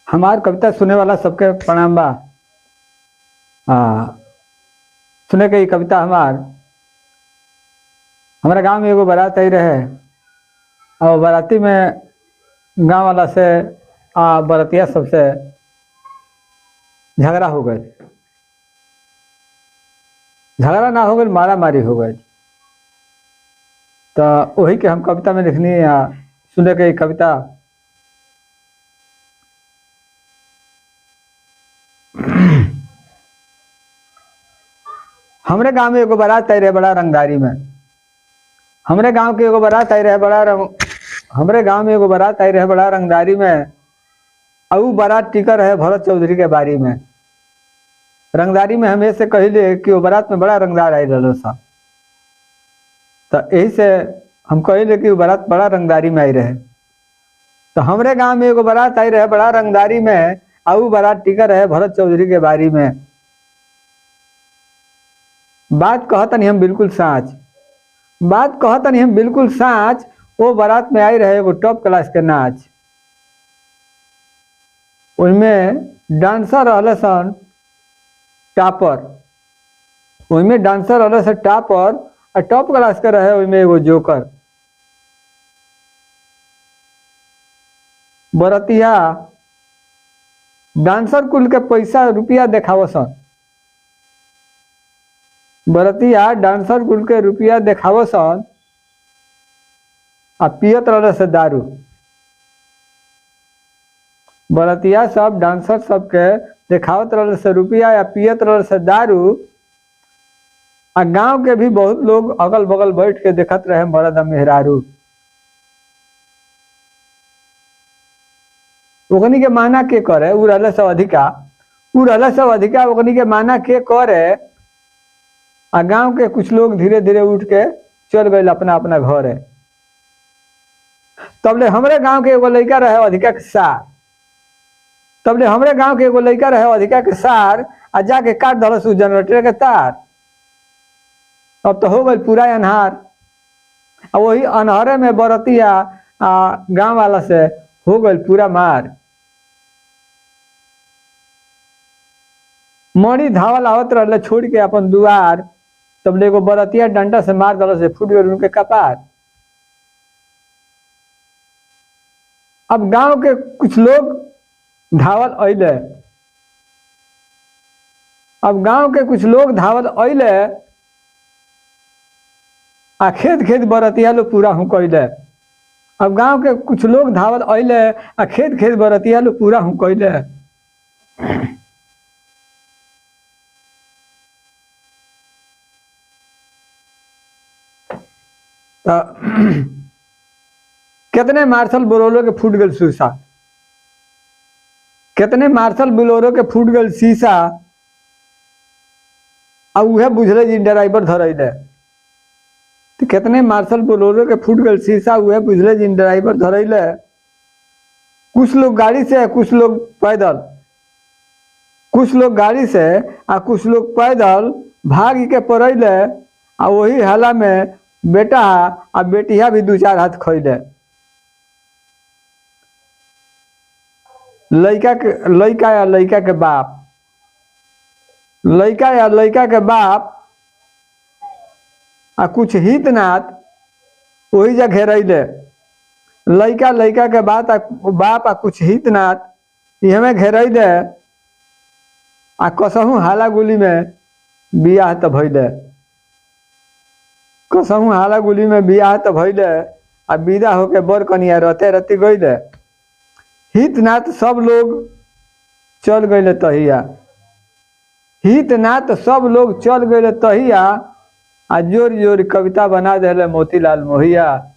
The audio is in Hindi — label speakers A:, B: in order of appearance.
A: हमार कविता सुने वाला सबके प्रणाम बा। सुने के ई कविता हमारा गांव में एगो बारात आई रहे और बाराती में गांव वाला से बरातिया सबसे झगड़ा हो गए। झगड़ा ना हो गए, मारा मारी हो गई। तो वही के हम कविता में लिखनी सुने के ई कविता। हमरे गांव में एगो बारात आई रहे बड़ा रंगदारी में। हमरे गांव के एगो बारात आई रहे हमरे गांव में एगो बारात आई रहे बड़ा रंगदारी में। और उ बारात टिकर है भरत चौधरी के बारी में। रंगदारी में हम ऐसे कहले कि वो बारात में बड़ा रंगदार आई रहा सा। तो यही से हम कहले कि वो बारात बड़ा रंगदारी में आई रहे। तो हमरे गांव में एगो बारात आई रहे बड़ा रंगदारी में। और उ बारात टिकर है भरत चौधरी के बारी में। बात कहतनी हम बिल्कुल साँच, बात कहतनी हम बिल्कुल साँच। वो बारात में आई रहे एगो टॉप क्लास के नाच। उनमें डांसर रहले सन टॉपर, उनमें डांसर रहले सन टॉपर और टॉप क्लास के रहे उनमें एगो जोकर। बरतिया डांसर कुल के पैसा रुपया देखाव सन। बरतिया डांसर कुल के रुपया देखाव सन आ पियत रहे से दारू। बरतिया सब डांसर सबके देखावत रहे से रुपया या पियत रहे से दारू। आ गांव के भी बहुत लोग अगल बगल बैठ के देखत रहे मर्द मेहरारू। ओकनी के माना के करे उ रहले सब अधिका, उ रहले सब अधिका ओकनी के माना के करे। आ गांव के कुछ लोग धीरे धीरे उठ के चल गए अपना अपना घर है। तबले हमरे गांव के एगो लड़का रहे अधिका के सार। तबले हमरे गांव के एगो लड़का रहे अधिका के सार आ जाके काट दलस उ जनरेटर के तार। अब तो हो गई पूरा अन्हार। आ वही अन्हारे में बरतिया गांव वाला से हो गई पूरा मार। मणि धावल आवत रहले छोड़ के अपन दुआर। तब एगो बरतिया डंडा से मार दल से फूट गए उनके कपार। अब गांव के कुछ लोग धावल अइले, अब गांव के कुछ लोग धावल अइले आ खेत खेत बरतिया लो पूरा हूँ कैले। अब गांव के कुछ लोग धावल अइले आ खेत खेत बरतिया लो पूरा हूँ कैले। कितने मार्शल बोलोरो के फूट गल शीशा, कितने मार्शल बोलोरो के फूट गल शीशा। आ उहे बुझले जी ड्राइवर धरैले। तो कितने मार्शल बोलोरो के फूट गल शीशा उहे बुझले जी ड्राइवर धरैले। कुछ लोग गाड़ी से कुछ लोग पैदल, कुछ लोग गाड़ी से आ कुछ लोग पैदल भाग के पड़ैले। आ वही हाला में बेटा आ बेटिया भी दू चार हाथ खैले। लड़का या लड़का के बाप, लड़का या लड़का के बाप आ कुछ हित नात वही जा घेरैले। लड़का लड़का के बाप आ कुछ हित नात ये में घेरैले। आ कसहू हाला गुली में बियाह त भइले, कसहू हाला गुली में बियाह त भइले। आ विदा होके बर कनिया रहते रहती गईले। हित नात सब लोग चल गए तहिया, हित नात सब लोग चल गए तहिया। आ जोर जोर कविता बना दिले मोतीलाल मोहिया।